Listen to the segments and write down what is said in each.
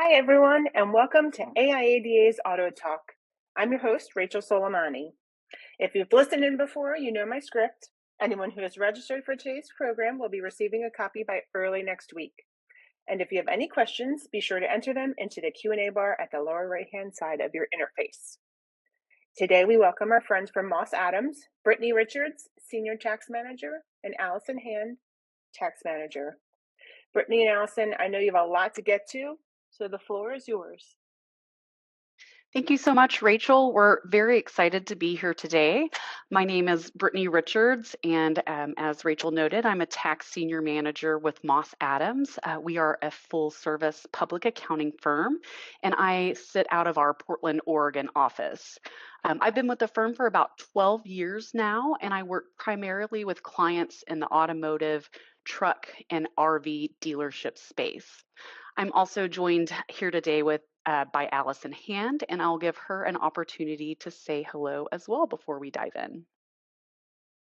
Hi, everyone, and welcome to AIADA's Auto Talk. I'm your host, Rachel Soleimani. If you've listened in before, you know my script. Anyone who is registered for today's program will be receiving a copy by early next week. And if you have any questions, be sure to enter them into the Q&A bar at the lower right-hand side of your interface. Today, we welcome our friends from Moss Adams, Brittany Richards, Senior Tax Manager, and Allison Hand, Tax Manager. Brittany and Allison, I know you have a lot to get to, so the floor is yours. Thank you so much, Rachel. We're very excited to be here today. My name is Brittany Richards, and as Rachel noted, I'm a tax senior manager with Moss Adams. We are a full service public accounting firm, and I sit out of our Portland, Oregon office. I've been with the firm for about 12 years now, and I work primarily with clients in the automotive, truck, and RV dealership space. I'm also joined here today by Allison Hand, and I'll give her an opportunity to say hello as well before we dive in.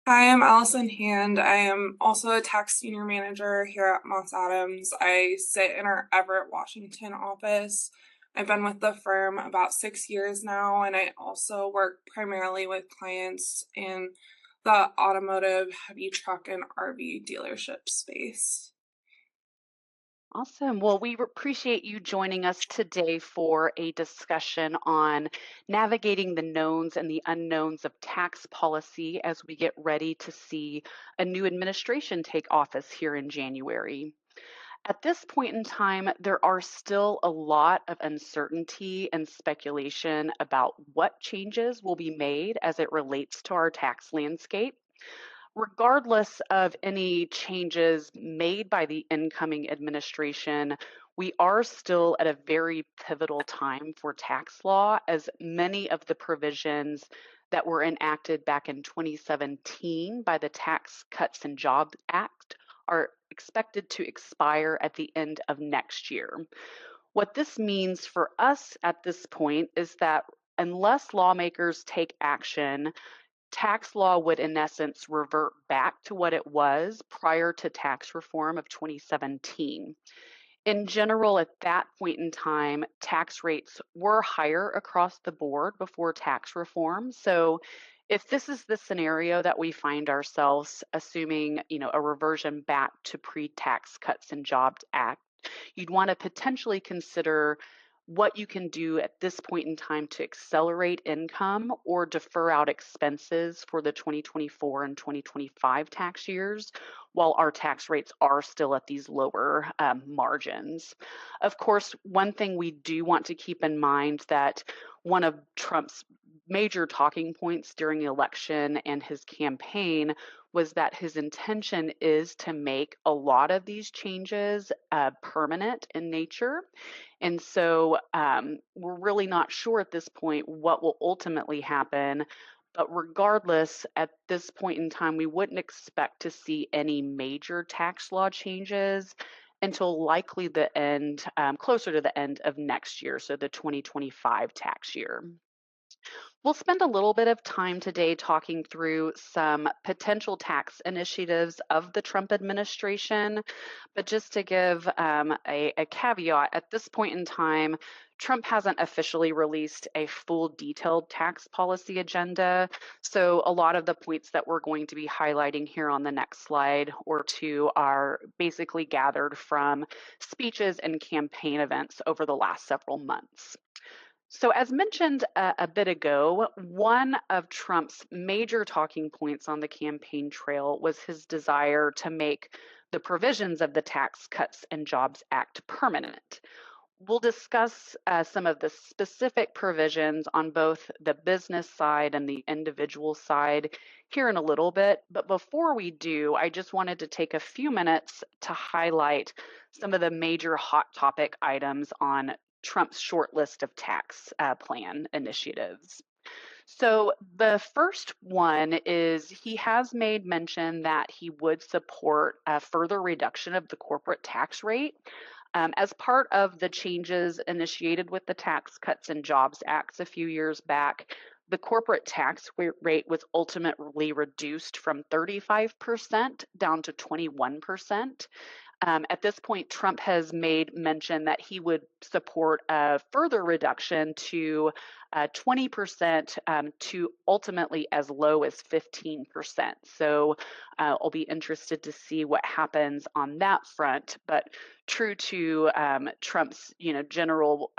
Hi, I'm Allison Hand. I am also a tax senior manager here at Moss Adams. I sit in our Everett, Washington office. I've been with the firm about 6 years now, and I also work primarily with clients in the automotive, heavy truck, and RV dealership space. Awesome. Well, we appreciate you joining us today for a discussion on navigating the knowns and the unknowns of tax policy as we get ready to see a new administration take office here in January. At this point in time, there are still a lot of uncertainty and speculation about what changes will be made as it relates to our tax landscape. Regardless of any changes made by the incoming administration, we are still at a very pivotal time for tax law, as many of the provisions that were enacted back in 2017 by the Tax Cuts and Jobs Act are expected to expire at the end of next year. What this means for us at this point is that unless lawmakers take action, tax law would, in essence, revert back to what it was prior to tax reform of 2017. In general, at that point in time, tax rates were higher across the board before tax reform. So, if this is the scenario that we find ourselves assuming, a reversion back to pre-tax cuts and jobs act, you'd want to potentially consider what you can do at this point in time to accelerate income or defer out expenses for the 2024 and 2025 tax years while our tax rates are still at these lower margins. Of course, one thing we do want to keep in mind that one of Trump's major talking points during the election and his campaign was that his intention is to make a lot of these changes permanent in nature. And so we're really not sure at this point what will ultimately happen. But regardless, at this point in time, we wouldn't expect to see any major tax law changes until likely the end, closer to the end of next year, so the 2025 tax year. We'll spend a little bit of time today talking through some potential tax initiatives of the Trump administration. But just to give a caveat, at this point in time, Trump hasn't officially released a full detailed tax policy agenda. So a lot of the points that we're going to be highlighting here on the next slide or two are basically gathered from speeches and campaign events over the last several months. So, as mentioned a bit ago, one of Trump's major talking points on the campaign trail was his desire to make the provisions of the Tax Cuts and Jobs Act permanent. We'll discuss some of the specific provisions on both the business side and the individual side here in a little bit. But before we do, I just wanted to take a few minutes to highlight some of the major hot topic items on Trump's short list of tax plan initiatives. So the first one is he has made mention that he would support a further reduction of the corporate tax rate. As part of the changes initiated with the Tax Cuts and Jobs Acts a few years back, the corporate tax rate was ultimately reduced from 35% down to 21%. At this point, Trump has made mention that he would support a further reduction to 20% to ultimately as low as 15%. So I'll be interested to see what happens on that front. But true to Trump's, general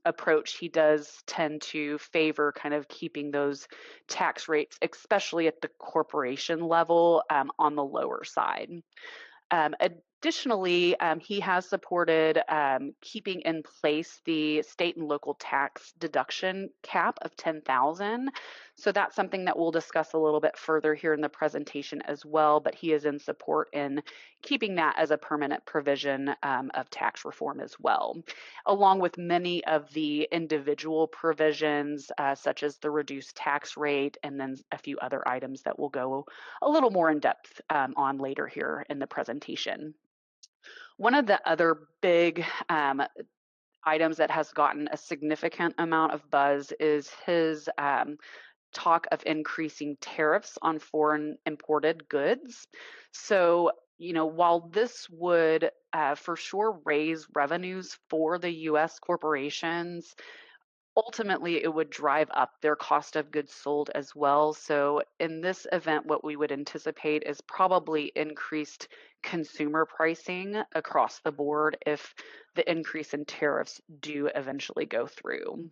approach, he does tend to favor kind of keeping those tax rates, especially at the corporation level, on the lower side. Additionally, he has supported keeping in place the state and local tax deduction cap of 10,000. So that's something that we'll discuss a little bit further here in the presentation as well, but he is in support in keeping that as a permanent provision of tax reform as well, along with many of the individual provisions, such as the reduced tax rate, and then a few other items that we'll go a little more in depth on later here in the presentation. One of the other big items that has gotten a significant amount of buzz is his talk of increasing tariffs on foreign imported goods. So, while this would for sure raise revenues for the US corporations, ultimately it would drive up their cost of goods sold as well. So in this event, what we would anticipate is probably increased consumer pricing across the board if the increase in tariffs do eventually go through.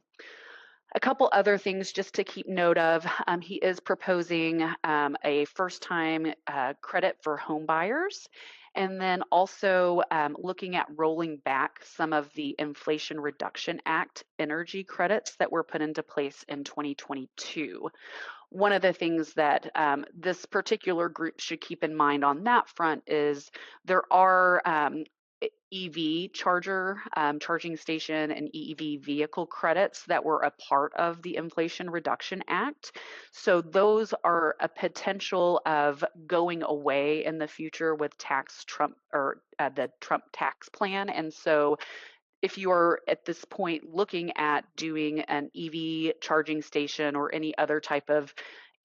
A couple other things just to keep note of. He is proposing a first-time credit for home buyers, and then also looking at rolling back some of the Inflation Reduction Act energy credits that were put into place in 2022. One of the things that this particular group should keep in mind on that front is there are EV charging station, and EV vehicle credits that were a part of the Inflation Reduction Act. So those are a potential of going away in the future with the Trump tax plan. And so if you are at this point looking at doing an EV charging station or any other type of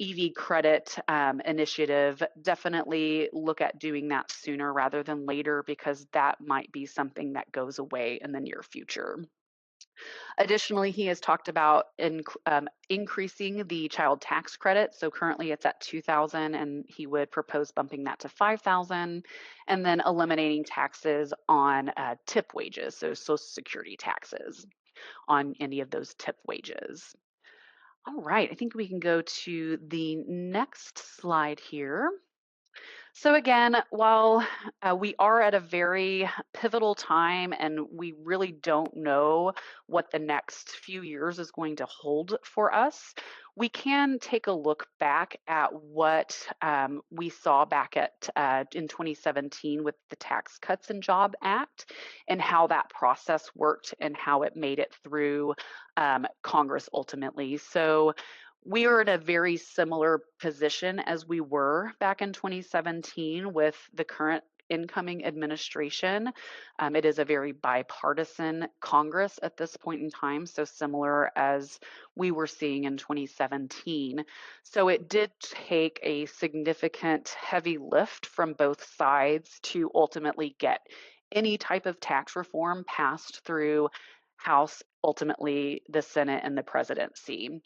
EV credit initiative, definitely look at doing that sooner rather than later, because that might be something that goes away in the near future. Additionally, he has talked about increasing the child tax credit. So currently it's at 2,000, and he would propose bumping that to 5,000, and then eliminating taxes on tip wages, so Social Security taxes on any of those tip wages. All right, I think we can go to the next slide here. So again, while we are at a very pivotal time and we really don't know what the next few years is going to hold for us, we can take a look back at what we saw back in 2017 with the Tax Cuts and Job Act, and how that process worked and how it made it through Congress ultimately. So we are in a very similar position as we were back in 2017 with the current incoming administration. It is a very bipartisan Congress at this point in time, so similar as we were seeing in 2017. So it did take a significant heavy lift from both sides to ultimately get any type of tax reform passed through House, ultimately the Senate, and the presidency.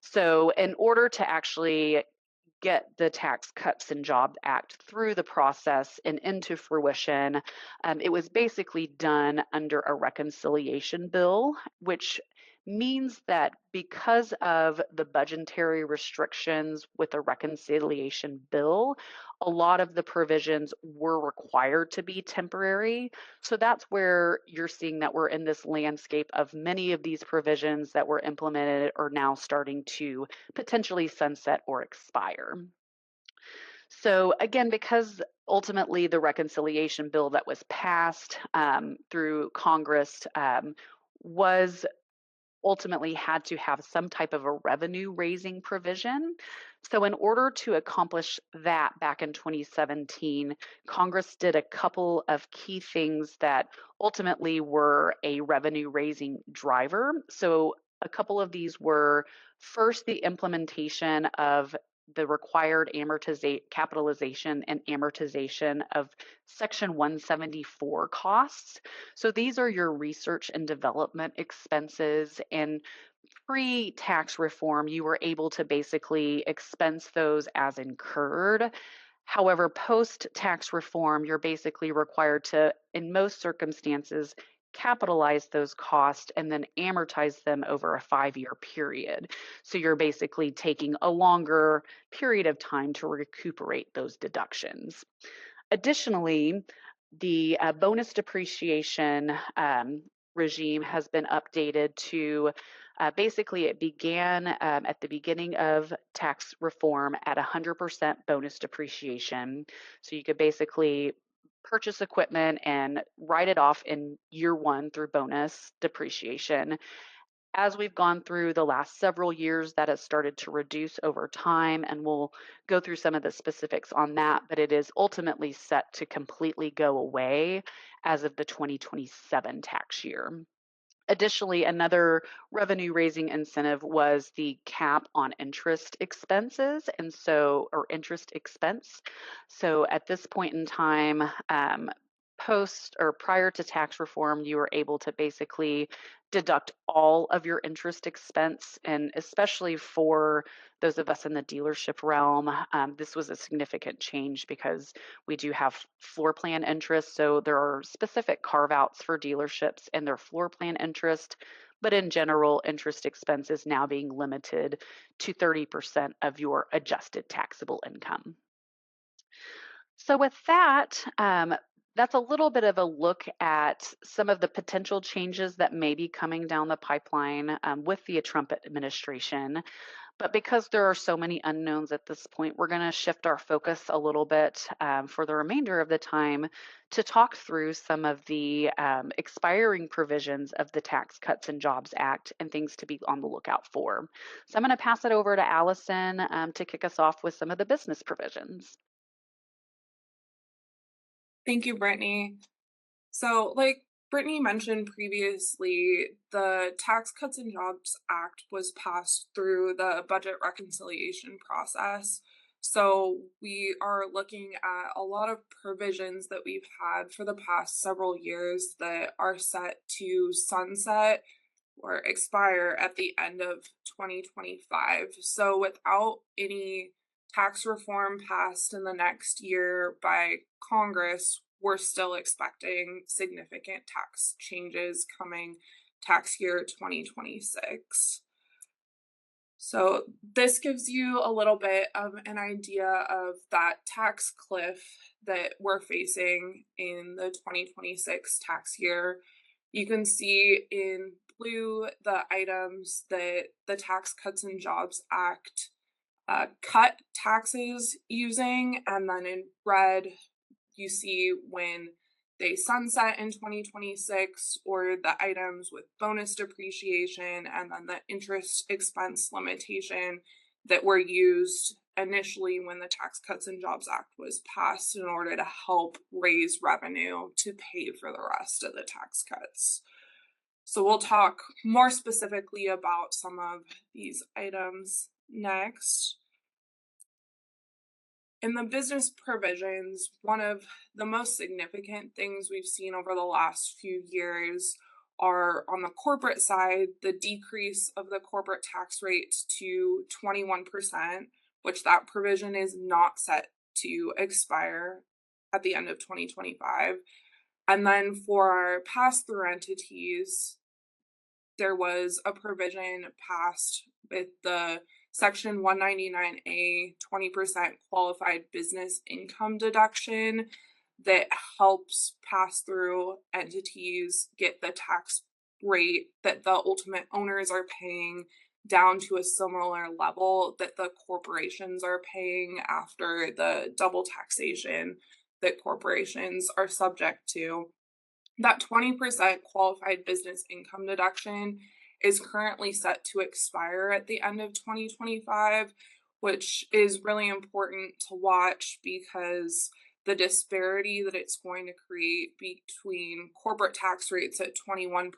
So in order to actually get the Tax Cuts and Jobs Act through the process and into fruition, it was basically done under a reconciliation bill, which means that because of the budgetary restrictions with a reconciliation bill, a lot of the provisions were required to be temporary. So that's where you're seeing that we're in this landscape of many of these provisions that were implemented are now starting to potentially sunset or expire. So again, because ultimately the reconciliation bill that was passed through Congress was ultimately had to have some type of a revenue raising provision. So in order to accomplish that back in 2017, Congress did a couple of key things that ultimately were a revenue raising driver. So a couple of these were, first, the implementation of the required capitalization and amortization of Section 174 costs. So these are your research and development expenses, and pre-tax reform, you were able to basically expense those as incurred. However, post-tax reform, you're basically required to, in most circumstances, capitalize those costs and then amortize them over a 5-year period. So you're basically taking a longer period of time to recuperate those deductions. Additionally, the bonus depreciation regime has been updated to basically, it began at the beginning of tax reform at 100% bonus depreciation. So you could basically purchase equipment and write it off in year one through bonus depreciation. As we've gone through the last several years, that has started to reduce over time, and we'll go through some of the specifics on that, but it is ultimately set to completely go away as of the 2027 tax year. Additionally, another revenue raising incentive was the cap on interest expenses, or interest expense. So at this point in time, post or prior to tax reform, you were able to basically deduct all of your interest expense. And especially for those of us in the dealership realm, this was a significant change because we do have floor plan interest. So there are specific carve outs for dealerships and their floor plan interest. But in general, interest expense is now being limited to 30% of your adjusted taxable income. So, with that, that's a little bit of a look at some of the potential changes that may be coming down the pipeline with the Trump administration. But because there are so many unknowns at this point, we're going to shift our focus a little bit for the remainder of the time to talk through some of the expiring provisions of the Tax Cuts and Jobs Act and things to be on the lookout for. So I'm going to pass it over to Allison to kick us off with some of the business provisions. Thank you, Brittany. So, like Brittany mentioned previously, the Tax Cuts and Jobs Act was passed through the budget reconciliation process. So, we are looking at a lot of provisions that we've had for the past several years that are set to sunset or expire at the end of 2025. So, without any tax reform passed in the next year by Congress, we're still expecting significant tax changes coming tax year 2026. So this gives you a little bit of an idea of that tax cliff that we're facing in the 2026 tax year. You can see in blue the items that the Tax Cuts and Jobs Act cut taxes using, and then in red you see when they sunset in 2026, or the items with bonus depreciation, and then the interest expense limitation that were used initially when the Tax Cuts and Jobs Act was passed in order to help raise revenue to pay for the rest of the tax cuts. So we'll talk more specifically about some of these items next. In the business provisions, one of the most significant things we've seen over the last few years are on the corporate side, the decrease of the corporate tax rate to 21%, which that provision is not set to expire at the end of 2025. And then for our pass-through entities, there was a provision passed with the Section 199A 20% qualified business income deduction that helps pass-through entities get the tax rate that the ultimate owners are paying down to a similar level that the corporations are paying after the double taxation that corporations are subject to. That 20% qualified business income deduction is currently set to expire at the end of 2025, which is really important to watch because the disparity that it's going to create between corporate tax rates at 21%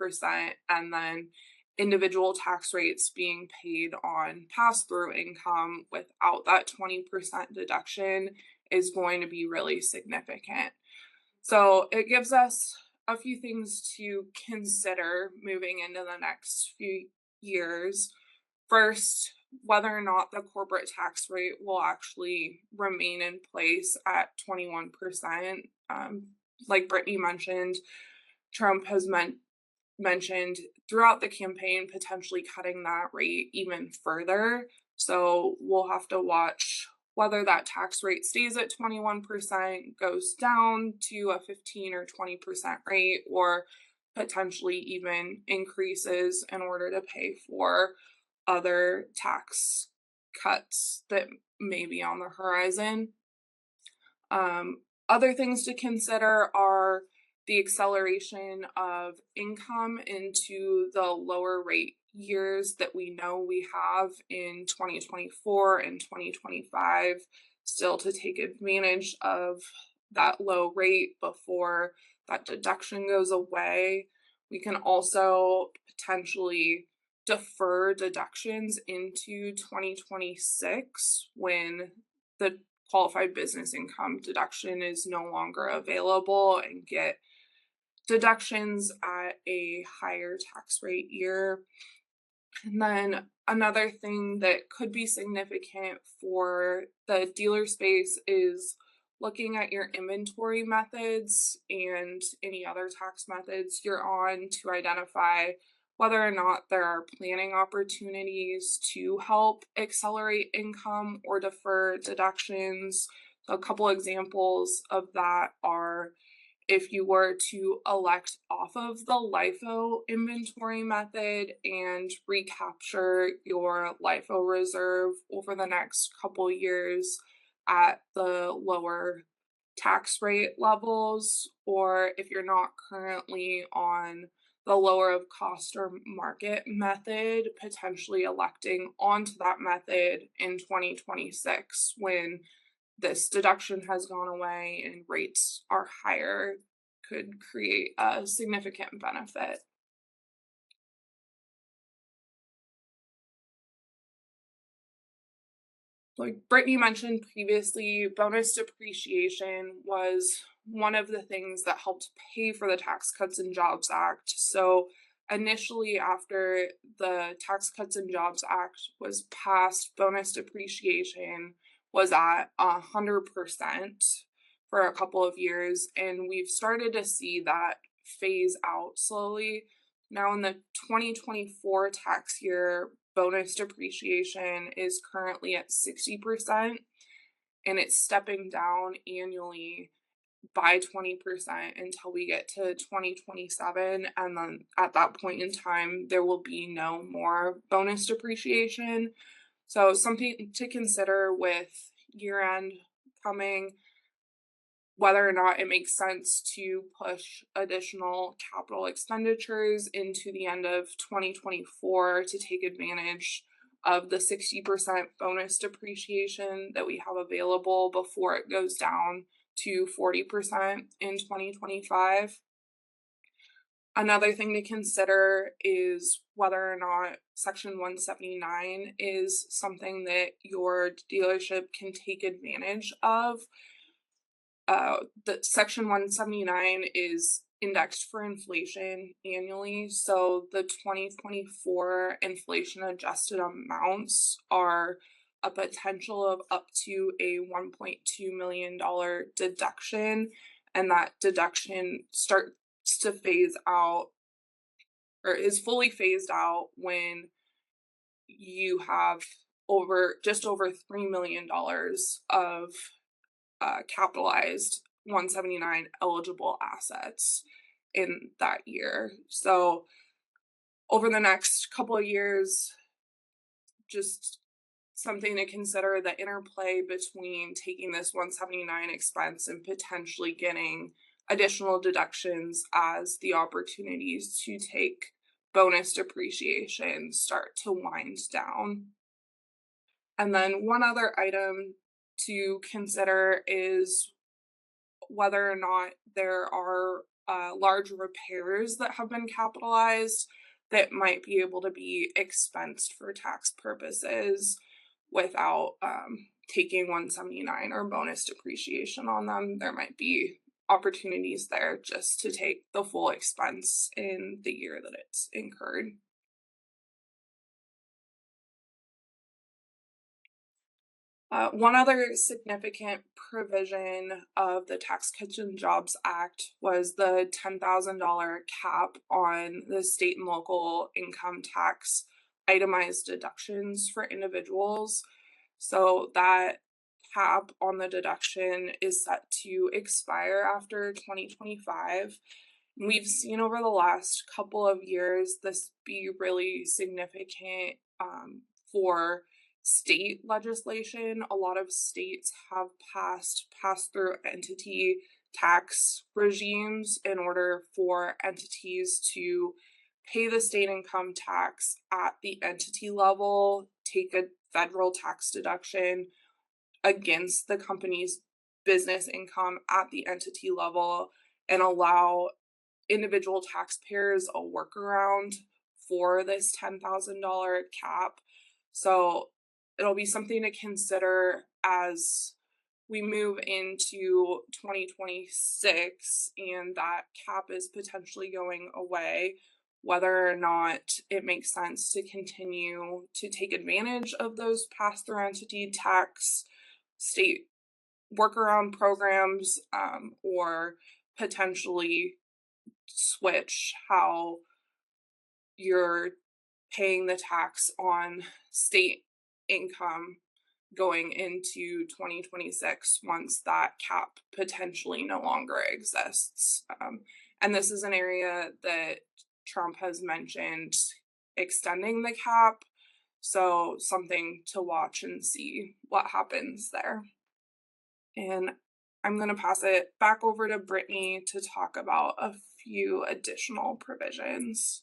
and then individual tax rates being paid on pass-through income without that 20% deduction is going to be really significant. So it gives us a few things to consider moving into the next few years. First, whether or not the corporate tax rate will actually remain in place at 21%. Like Brittany mentioned, Trump has mentioned throughout the campaign potentially cutting that rate even further. So we'll have to watch whether that tax rate stays at 21%, goes down to a 15 or 20% rate, or potentially even increases in order to pay for other tax cuts that may be on the horizon. Other things to consider are the acceleration of income into the lower rate years that we know we have in 2024 and 2025, still to take advantage of that low rate before that deduction goes away. We can also potentially defer deductions into 2026 when the qualified business income deduction is no longer available, and get deductions at a higher tax rate year. And then another thing that could be significant for the dealer space is looking at your inventory methods and any other tax methods you're on to identify whether or not there are planning opportunities to help accelerate income or defer deductions. So a couple examples of that are if you were to elect off of the LIFO inventory method and recapture your LIFO reserve over the next couple years at the lower tax rate levels, or if you're not currently on the lower of cost or market method, potentially electing onto that method in 2026 when this deduction has gone away and rates are higher, could create a significant benefit. Like Brittany mentioned previously, bonus depreciation was one of the things that helped pay for the Tax Cuts and Jobs Act. So initially, after the Tax Cuts and Jobs Act was passed, bonus depreciation was at 100% for a couple of years, and we've started to see that phase out slowly. Now in the 2024 tax year, bonus depreciation is currently at 60%, and it's stepping down annually by 20% until we get to 2027. And then at that point in time, there will be no more bonus depreciation. So something to consider with year end coming, whether or not it makes sense to push additional capital expenditures into the end of 2024 to take advantage of the 60% bonus depreciation that we have available before it goes down to 40% in 2025. Another thing to consider is whether or not Section 179 is something that your dealership can take advantage of. The Section 179 is indexed for inflation annually, so the 2024 inflation adjusted amounts are a potential of up to a $1.2 million deduction, and that deduction starts to phase out or is fully phased out when you have just over $3 million of capitalized 179 eligible assets in that year. So over the next couple of years, just something to consider, the interplay between taking this 179 expense and potentially getting additional deductions as the opportunities to take bonus depreciation start to wind down. And then one other item to consider is whether or not there are large repairs that have been capitalized. that might be able to be expensed for tax purposes without taking 179 or bonus depreciation on them. There might be opportunities there just to take the full expense in the year that it's incurred. One other significant provision of the Tax Cuts and Jobs Act was the $10,000 cap on the state and local income tax itemized deductions for individuals. So that cap on the deduction is set to expire after 2025. We've seen over the last couple of years this be really significant for state legislation. A lot of states have passed pass-through entity tax regimes in order for entities to pay the state income tax at the entity level, take a federal tax deduction against the company's business income at the entity level, and allow individual taxpayers a workaround for this $10,000 cap. So it'll be something to consider as we move into 2026 and that cap is potentially going away, whether or not it makes sense to continue to take advantage of those pass-through entity tax state workaround programs, or potentially switch how you're paying the tax on state income going into 2026 once that cap potentially no longer exists. And this is an area that Trump has mentioned extending the cap. So something to watch and see what happens there. And I'm going to pass it back over to Brittany to talk about a few additional provisions.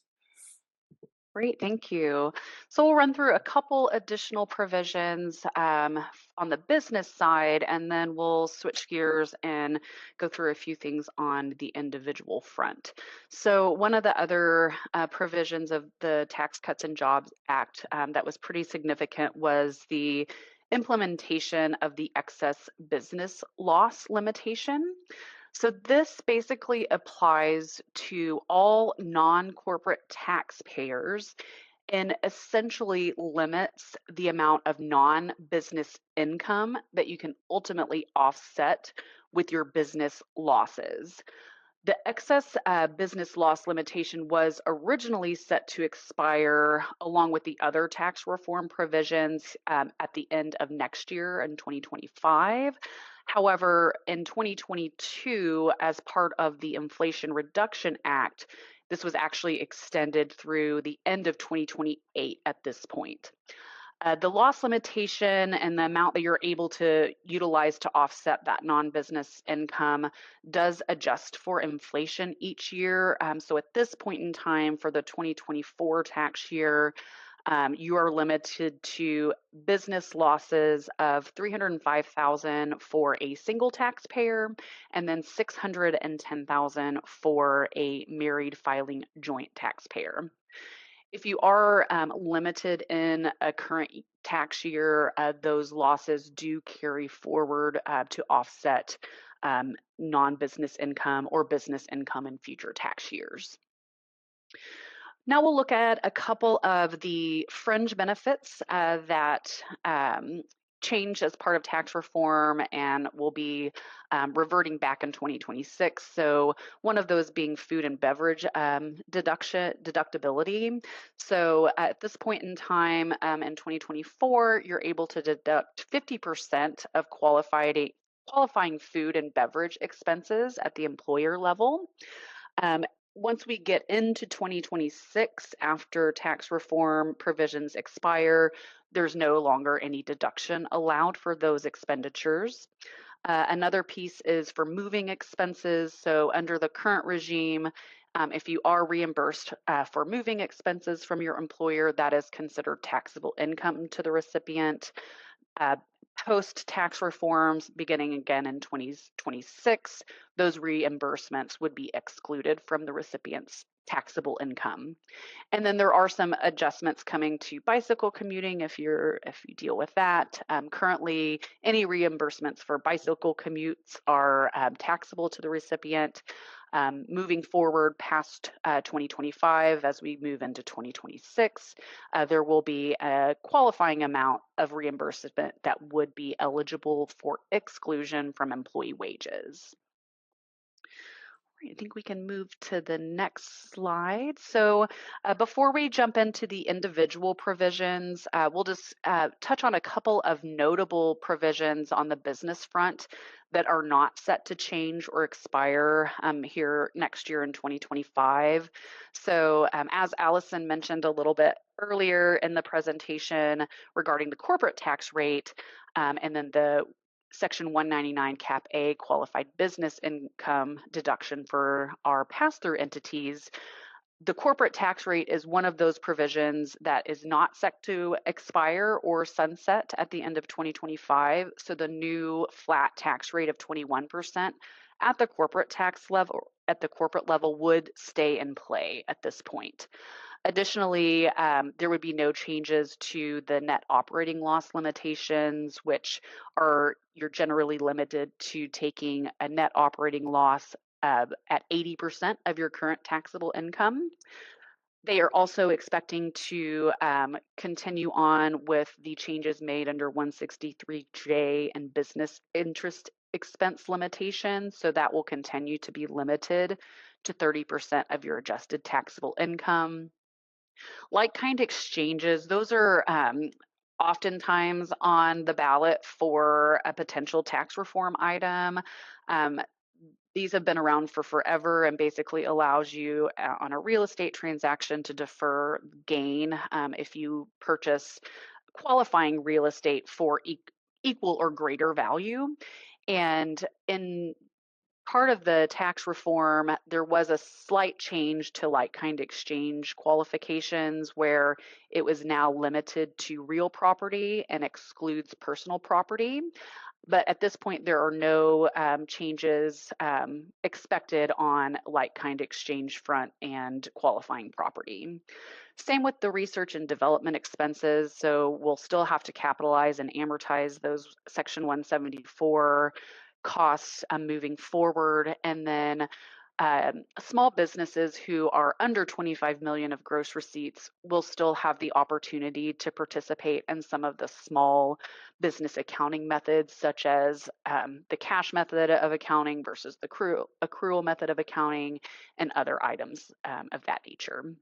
Great, thank you. So we'll run through a couple additional provisions on the business side, and then we'll switch gears and go through a few things on the individual front. So one of the other provisions of the Tax Cuts and Jobs Act that was pretty significant was the implementation of the excess business loss limitation. So this basically applies to all non-corporate taxpayers and essentially limits the amount of non-business income that you can ultimately offset with your business losses. The excess business loss limitation was originally set to expire along with the other tax reform provisions at the end of next year in 2025. However, in 2022, as part of the Inflation Reduction Act, this was actually extended through the end of 2028 at this point. The loss limitation and the amount that you're able to utilize to offset that non-business income does adjust for inflation each year. So at this point in time for the 2024 tax year, you are limited to business losses of $305,000 for a single taxpayer, and then $610,000 for a married filing joint taxpayer. If you are limited in a current tax year, those losses do carry forward to offset non-business income or business income in future tax years. Now we'll look at a couple of the fringe benefits that change as part of tax reform and will be reverting back in 2026. So one of those being food and beverage deductibility. So at this point in time in 2024, you're able to deduct 50% of qualifying food and beverage expenses at the employer level. Once we get into 2026, after tax reform provisions expire, there's no longer any deduction allowed for those expenditures. Another piece is for moving expenses. So under the current regime, if you are reimbursed for moving expenses from your employer, that is considered taxable income to the recipient. Post-tax reforms beginning again in 2026, those reimbursements would be excluded from the recipient's taxable income. And then there are some adjustments coming to bicycle commuting if you deal with that. Currently, any reimbursements for bicycle commutes are taxable to the recipient. Moving forward past 2025, as we move into 2026, there will be a qualifying amount of reimbursement that would be eligible for exclusion from employee wages. I think we can move to the next slide. So before we jump into the individual provisions, we'll just touch on a couple of notable provisions on the business front that are not set to change or expire here next year in 2025. So as Allison mentioned a little bit earlier in the presentation regarding the corporate tax rate, and then the Section 199 Cap A qualified business income deduction for our pass-through entities, the corporate tax rate is one of those provisions that is not set to expire or sunset at the end of 2025. So the new flat tax rate of 21% at the corporate level would stay in play at this point. Additionally, there would be no changes to the net operating loss limitations, which are you're generally limited to taking a net operating loss at 80% of your current taxable income. They are also expecting to continue on with the changes made under 163J and business interest expense limitations. So that will continue to be limited to 30% of your adjusted taxable income. Like-kind exchanges, those are oftentimes on the ballot for a potential tax reform item. These have been around for forever and basically allows you on a real estate transaction to defer gain if you purchase qualifying real estate for equal or greater value. And in part of the tax reform, there was a slight change to like-kind exchange qualifications where it was now limited to real property and excludes personal property. But at this point, there are no changes expected on like-kind exchange front and qualifying property. Same with the research and development expenses. So we'll still have to capitalize and amortize those Section 174 costs moving forward. And then small businesses who are under 25 million of gross receipts will still have the opportunity to participate in some of the small business accounting methods, such as the cash method of accounting versus the accrual method of accounting and other items of that nature.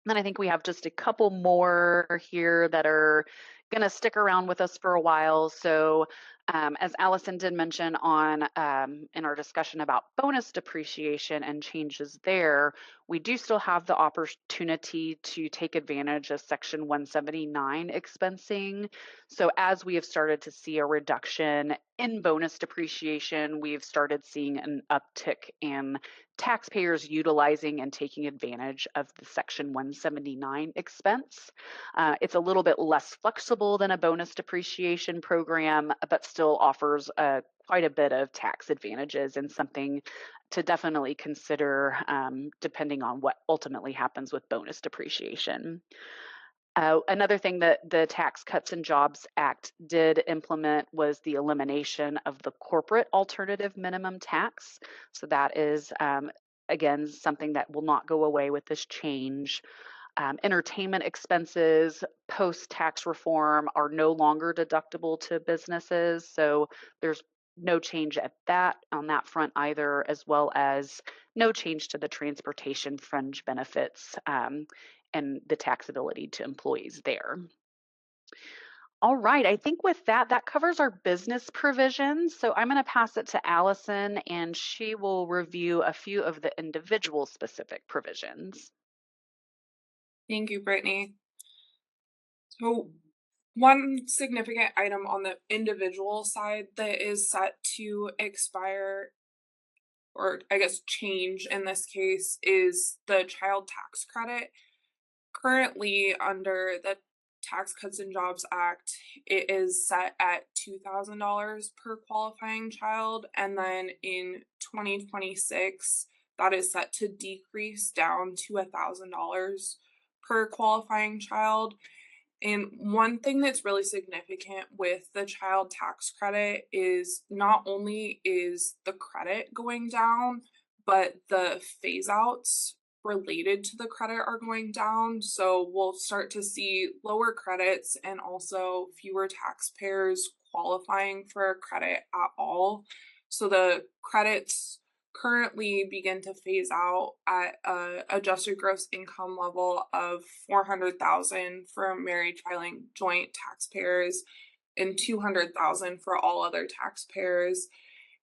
Then I think we have just a couple more here that are going to stick around with us for a while. So as Allison did mention on in our discussion about bonus depreciation and changes there, we do still have the opportunity to take advantage of Section 179 expensing. So as we have started to see a reduction in bonus depreciation, we've started seeing an uptick in taxpayers utilizing and taking advantage of the Section 179 expense. It's a little bit less flexible than a bonus depreciation program, but still offers quite a bit of tax advantages and something to definitely consider depending on what ultimately happens with bonus depreciation. Another thing that the Tax Cuts and Jobs Act did implement was the elimination of the corporate alternative minimum tax. So that is, again, something that will not go away with this change. Entertainment expenses post-tax reform are no longer deductible to businesses. So there's no change on that front either, as well as no change to the transportation fringe benefits and the taxability to employees there. All right, I think with that covers our business provisions. So I'm going to pass it to Allison and she will review a few of the individual specific provisions. Thank you, Brittany. So one significant item on the individual side that is set to expire, or I guess change in this case, is the child tax credit. Currently, under the Tax Cuts and Jobs Act, it is set at $2,000 per qualifying child, and then in 2026, that is set to decrease down to $1,000 per qualifying child. And one thing that's really significant with the child tax credit is not only is the credit going down, but the phase outs related to the credit are going down. So we'll start to see lower credits and also fewer taxpayers qualifying for a credit at all. So the credits currently begin to phase out at a adjusted gross income level of $400,000 for married filing joint taxpayers and $200,000 for all other taxpayers.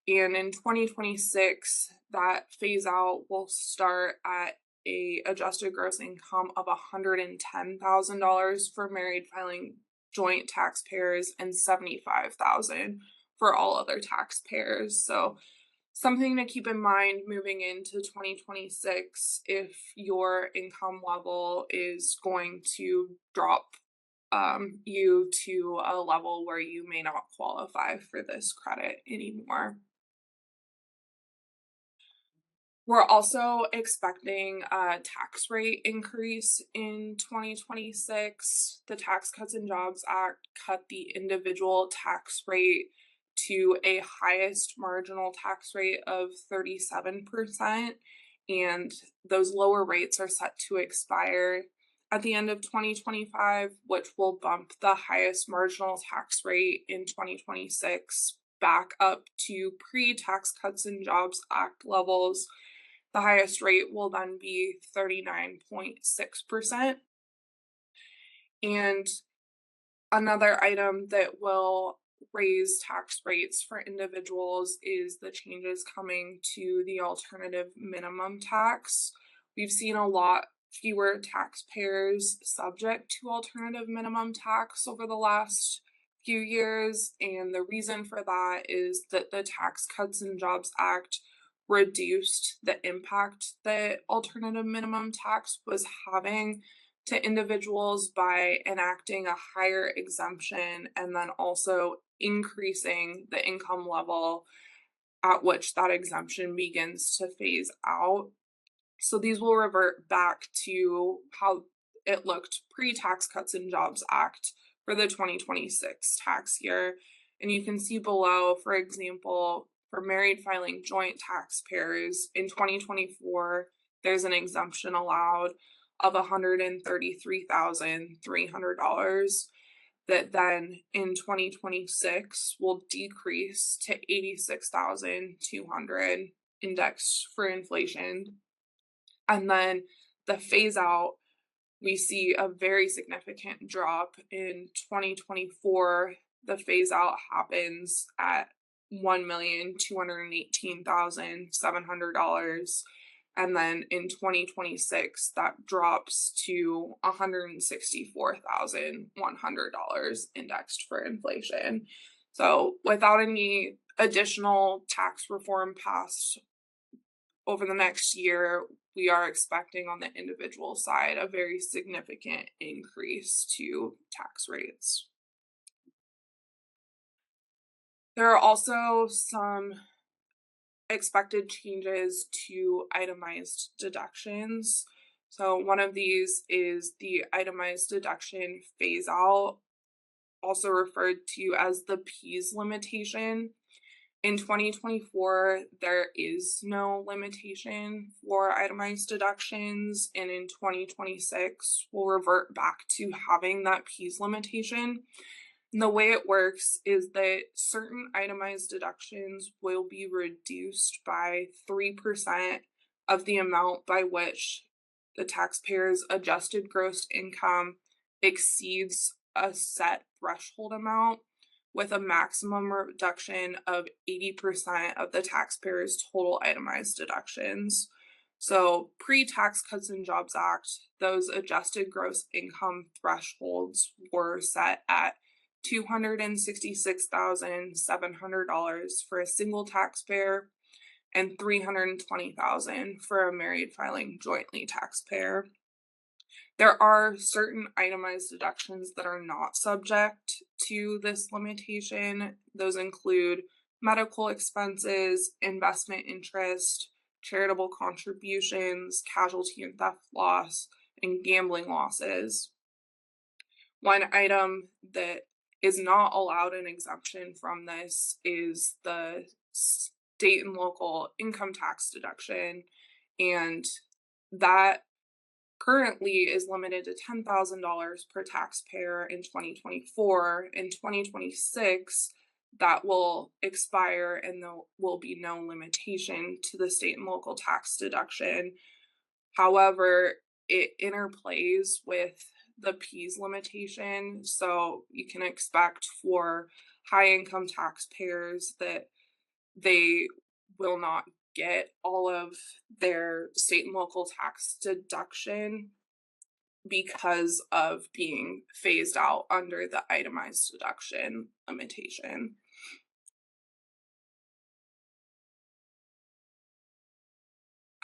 And in 2026, that phase out will start at a adjusted gross income of $110,000 for married filing joint taxpayers and $75,000 for all other taxpayers. So something to keep in mind moving into 2026 if your income level is going to drop you to a level where you may not qualify for this credit anymore. We're also expecting a tax rate increase in 2026. The Tax Cuts and Jobs Act cut the individual tax rate to a highest marginal tax rate of 37%, and those lower rates are set to expire at the end of 2025, which will bump the highest marginal tax rate in 2026 back up to pre-Tax Cuts and Jobs Act levels. The highest rate will then be 39.6%. And another item that will raise tax rates for individuals is the changes coming to the alternative minimum tax. We've seen a lot fewer taxpayers subject to alternative minimum tax over the last few years, and the reason for that is that the Tax Cuts and Jobs Act reduced the impact that alternative minimum tax was having to individuals by enacting a higher exemption and then also increasing the income level at which that exemption begins to phase out. So these will revert back to how it looked pre-Tax Cuts and Jobs Act for the 2026 tax year. And you can see below, for example, for married filing joint taxpayers in 2024, there's an exemption allowed of $133,300 that then in 2026 will decrease to $86,200 indexed for inflation. And then the phase out, we see a very significant drop in 2024. The phase out happens at $1,218,700. And then in 2026, that drops to $164,100 indexed for inflation. So without any additional tax reform passed over the next year, we are expecting on the individual side a very significant increase to tax rates. There are also some expected changes to itemized deductions. So one of these is the itemized deduction phase out, also referred to as the PEAS limitation. In 2024, there is no limitation for itemized deductions, and in 2026, we'll revert back to having that PEAS limitation. And the way it works is that certain itemized deductions will be reduced by 3% of the amount by which the taxpayer's adjusted gross income exceeds a set threshold amount, with a maximum reduction of 80% of the taxpayer's total itemized deductions. So pre-Tax Cuts and Jobs Act, those adjusted gross income thresholds were set at $266,700 for a single taxpayer and $320,000 for a married filing jointly taxpayer. There are certain itemized deductions that are not subject to this limitation. Those include medical expenses, investment interest, charitable contributions, casualty and theft loss, and gambling losses. One item that is not allowed an exemption from this is the state and local income tax deduction, and that currently is limited to $10,000 per taxpayer in 2024. In 2026, that will expire and there will be no limitation to the state and local tax deduction. However, it interplays with the P's limitation, so you can expect for high income taxpayers that they will not get all of their state and local tax deduction because of being phased out under the itemized deduction limitation.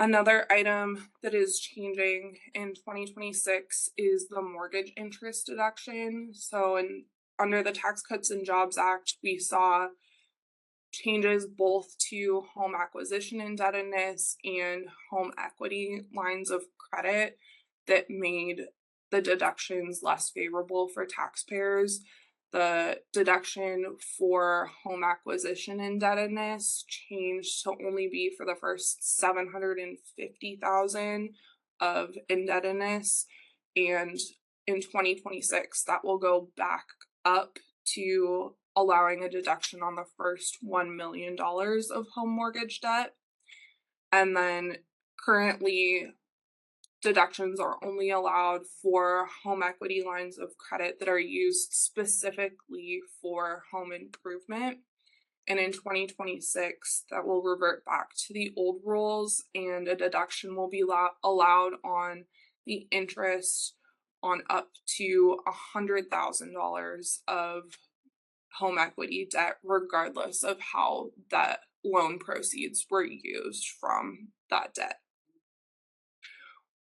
Another item that is changing in 2026 is the mortgage interest deduction. So under the Tax Cuts and Jobs Act, we saw changes both to home acquisition indebtedness and home equity lines of credit that made the deductions less favorable for taxpayers. The deduction for home acquisition indebtedness changed to only be for the first $750,000 of indebtedness, and in 2026 that will go back up to allowing a deduction on the first $1 million of home mortgage debt. And then currently, deductions are only allowed for home equity lines of credit that are used specifically for home improvement. And in 2026, that will revert back to the old rules, and a deduction will be allowed on the interest on up to $100,000 of home equity debt, regardless of how that loan proceeds were used from that debt.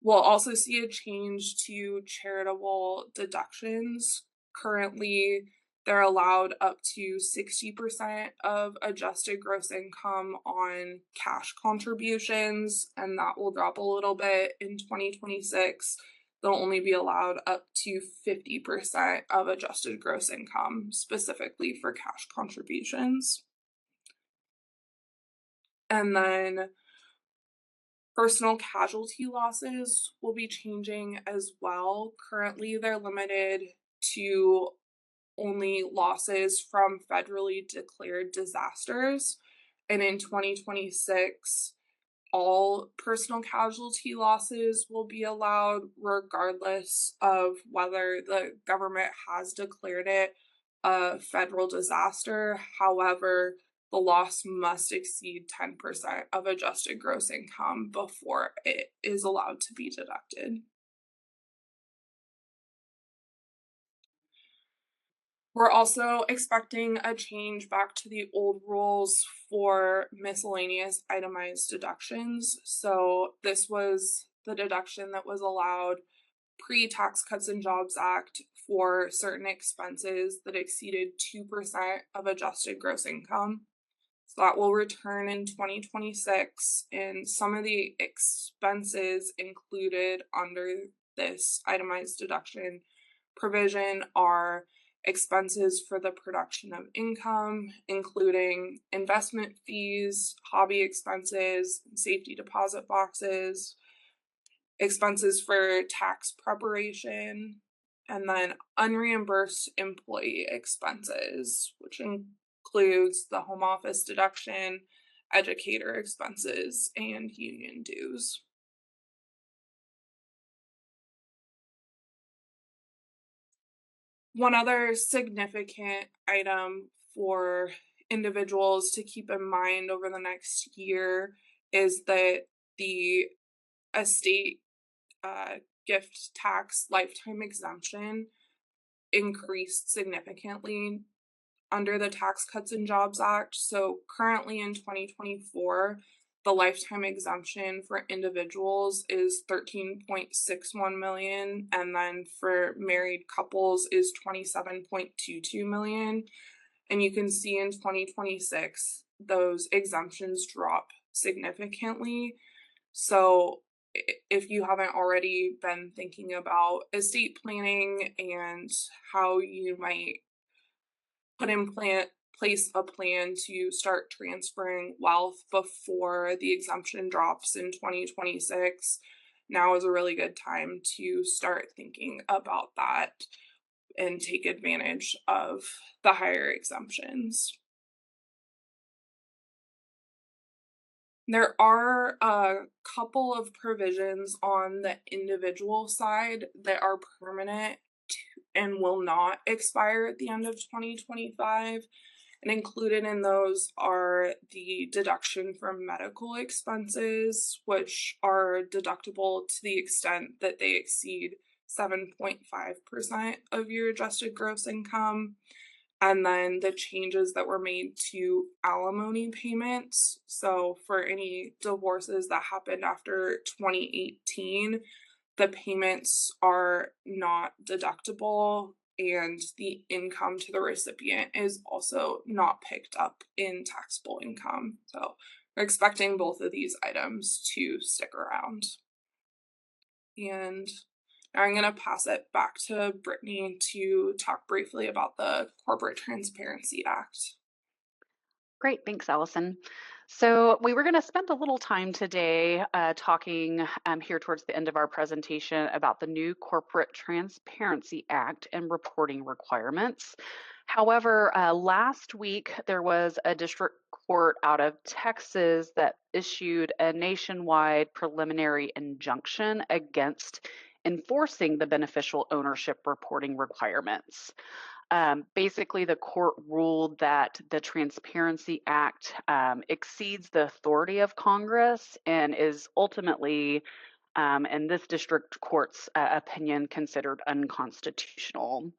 We'll also see a change to charitable deductions. Currently, they're allowed up to 60% of adjusted gross income on cash contributions, and that will drop a little bit in 2026. They'll only be allowed up to 50% of adjusted gross income, specifically for cash contributions. And then personal casualty losses will be changing as well. Currently, they're limited to only losses from federally declared disasters. And in 2026, all personal casualty losses will be allowed regardless of whether the government has declared it a federal disaster. However, the loss must exceed 10% of adjusted gross income before it is allowed to be deducted. We're also expecting a change back to the old rules for miscellaneous itemized deductions. So this was the deduction that was allowed pre-Tax Cuts and Jobs Act for certain expenses that exceeded 2% of adjusted gross income. So that will return in 2026, and some of the expenses included under this itemized deduction provision are expenses for the production of income, including investment fees, hobby expenses, safety deposit boxes, expenses for tax preparation, and then unreimbursed employee expenses, which includes the home office deduction, educator expenses, and union dues. One other significant item for individuals to keep in mind over the next year is that the estate gift tax lifetime exemption increased significantly under the Tax Cuts and Jobs Act. So currently in 2024, the lifetime exemption for individuals is $13.61 million, and then for married couples is $27.22 million. And you can see in 2026, those exemptions drop significantly. So if you haven't already been thinking about estate planning and how you might put in place a plan to start transferring wealth before the exemption drops in 2026, now is a really good time to start thinking about that and take advantage of the higher exemptions. There are a couple of provisions on the individual side that are permanent and will not expire at the end of 2025. And included in those are the deduction for medical expenses, which are deductible to the extent that they exceed 7.5% of your adjusted gross income. And then the changes that were made to alimony payments. So for any divorces that happened after 2018, the payments are not deductible and the income to the recipient is also not picked up in taxable income. So we're expecting both of these items to stick around. And now I'm going to pass it back to Brittany to talk briefly about the Corporate Transparency Act. Great, thanks, Allison. So we were going to spend a little time today talking here towards the end of our presentation about the new Corporate Transparency Act and reporting requirements. However, last week there was a district court out of Texas that issued a nationwide preliminary injunction against enforcing the beneficial ownership reporting requirements. Basically, the court ruled that the Transparency Act exceeds the authority of Congress and is ultimately, in this district court's opinion, considered unconstitutional.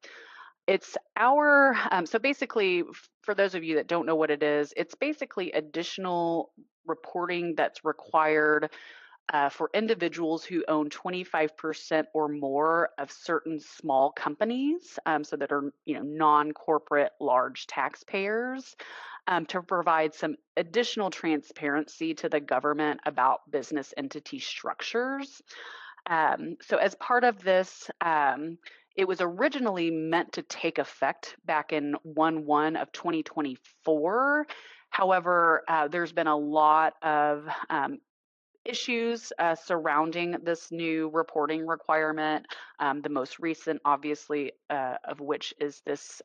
It's our, so basically, for those of you that don't know what it is, it's basically additional reporting that's required for individuals who own 25% or more of certain small companies, so that are non-corporate large taxpayers, to provide some additional transparency to the government about business entity structures. So as part of this, it was originally meant to take effect back in 1/1 of 2024. However, there's been a lot of issues surrounding this new reporting requirement. The most recent, obviously, of which is this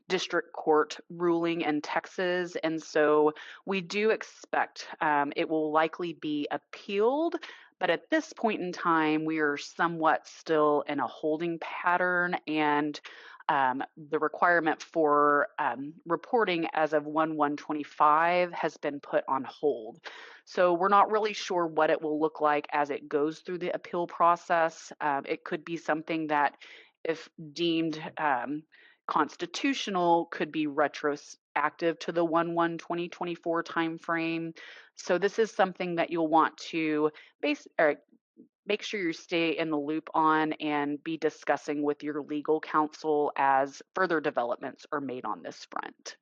district court ruling in Texas. And so we do expect it will likely be appealed. But at this point in time, we are somewhat still in a holding pattern, and the requirement for reporting as of 1/1/25 has been put on hold. So we're not really sure what it will look like as it goes through the appeal process. It could be something that, if deemed constitutional, could be retroactive to the 1/1/2024 timeframe. So this is something that you'll want to make sure you stay in the loop on and be discussing with your legal counsel as further developments are made on this front.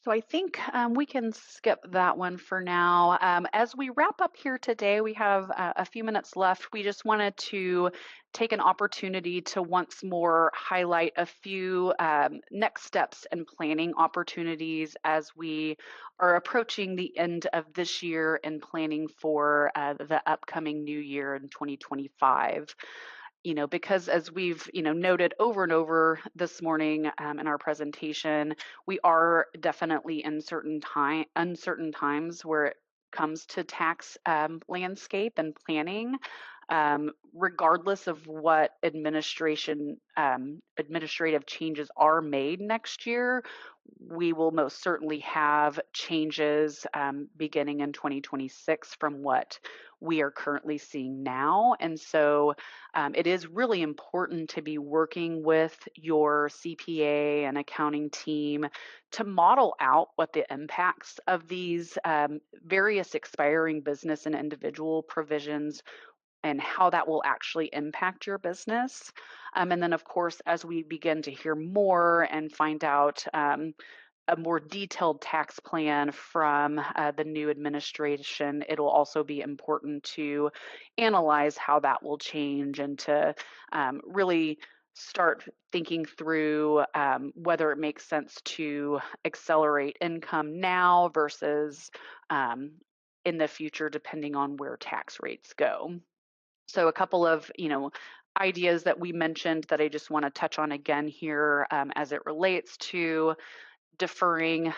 So I think we can skip that one for now. As we wrap up here today, we have a few minutes left. We just wanted to take an opportunity to once more highlight a few next steps and planning opportunities as we are approaching the end of this year and planning for the upcoming new year in 2025. Because as we've, noted over and over this morning in our presentation, we are definitely in uncertain times where it comes to tax landscape and planning. Regardless of what administrative changes are made next year, we will most certainly have changes beginning in 2026 from what we are currently seeing now. And so it is really important to be working with your CPA and accounting team to model out what the impacts of these various expiring business and individual provisions and how that will actually impact your business. And then, of course, as we begin to hear more and find out a more detailed tax plan from the new administration, it'll also be important to analyze how that will change and to really start thinking through whether it makes sense to accelerate income now versus um, in the future, depending on where tax rates go. So a couple of, ideas that we mentioned that I just want to touch on again here as it relates to deferring,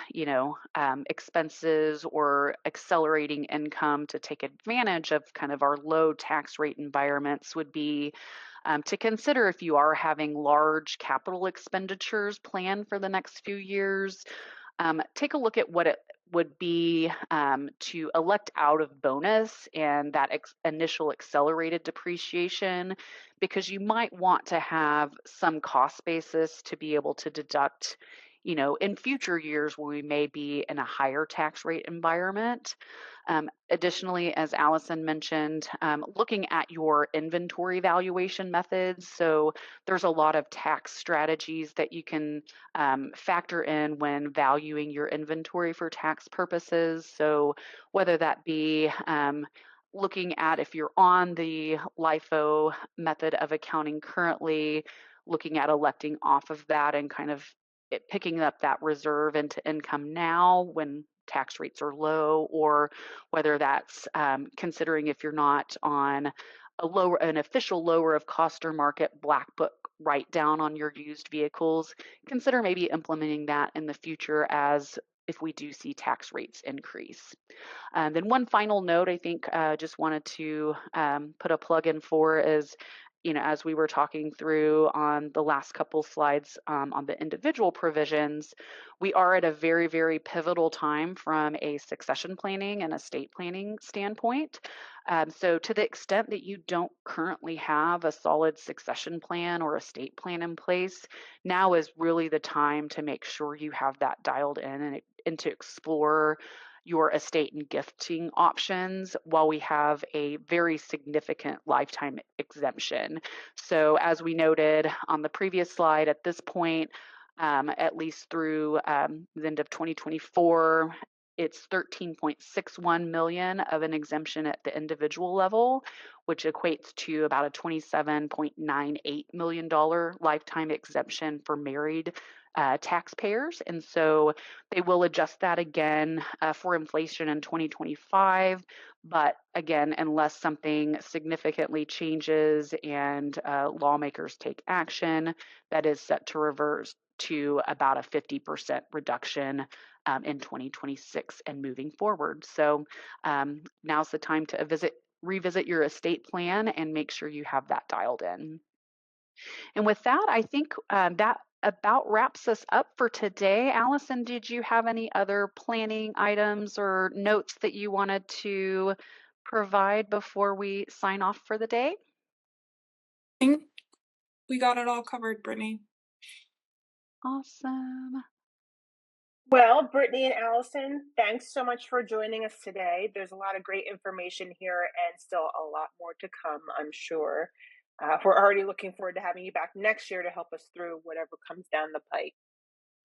expenses or accelerating income to take advantage of kind of our low tax rate environments would be to consider if you are having large capital expenditures planned for the next few years. Take a look at what it would be to elect out of bonus and that initial accelerated depreciation, because you might want to have some cost basis to be able to deduct, in future years where we may be in a higher tax rate environment. Additionally, as Allison mentioned, looking at your inventory valuation methods. So there's a lot of tax strategies that you can factor in when valuing your inventory for tax purposes. So whether that be looking at if you're on the LIFO method of accounting currently, looking at electing off of that and kind of picking up that reserve into income now when tax rates are low, or whether that's considering if you're not on an official lower of cost or market black book write down on your used vehicles, consider maybe implementing that in the future as if we do see tax rates increase. And then one final note, I think just wanted to put a plug in for is, as we were talking through on the last couple slides on the individual provisions, we are at a very, very pivotal time from a succession planning and estate planning standpoint. So to the extent that you don't currently have a solid succession plan or estate plan in place, now is really the time to make sure you have that dialed in and to explore your estate and gifting options while we have a very significant lifetime exemption. So as we noted on the previous slide, at this point, at least through the end of 2024, it's 13.61 million of an exemption at the individual level, which equates to about a $27.98 million lifetime exemption for married taxpayers. And so they will adjust that again for inflation in 2025. But again, unless something significantly changes and lawmakers take action, that is set to reverse to about a 50% reduction in 2026 and moving forward. So now's the time to revisit your estate plan and make sure you have that dialed in. And with that, I think that about wraps us up for today. Allison, did you have any other planning items or notes that you wanted to provide before we sign off for the day? I think we got it all covered, Brittany. Awesome. Well, Brittany and Allison, thanks so much for joining us today. There's a lot of great information here and still a lot more to come, I'm sure. We're already looking forward to having you back next year to help us through whatever comes down the pike.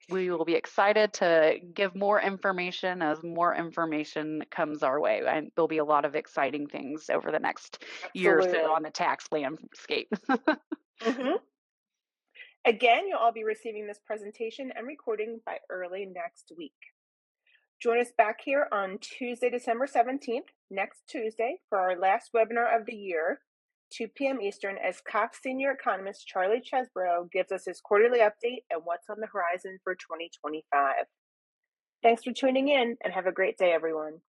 We will be excited to give more information as more information comes our way. And there'll be a lot of exciting things over the next year or so Absolutely. on the tax landscape. hmm Again, you'll all be receiving this presentation and recording by early next week. Join us back here on Tuesday, December 17th, next Tuesday, for our last webinar of the year, 2 p.m. Eastern, as Cox Senior Economist Charlie Chesbrough gives us his quarterly update and what's on the horizon for 2025. Thanks for tuning in and have a great day, everyone.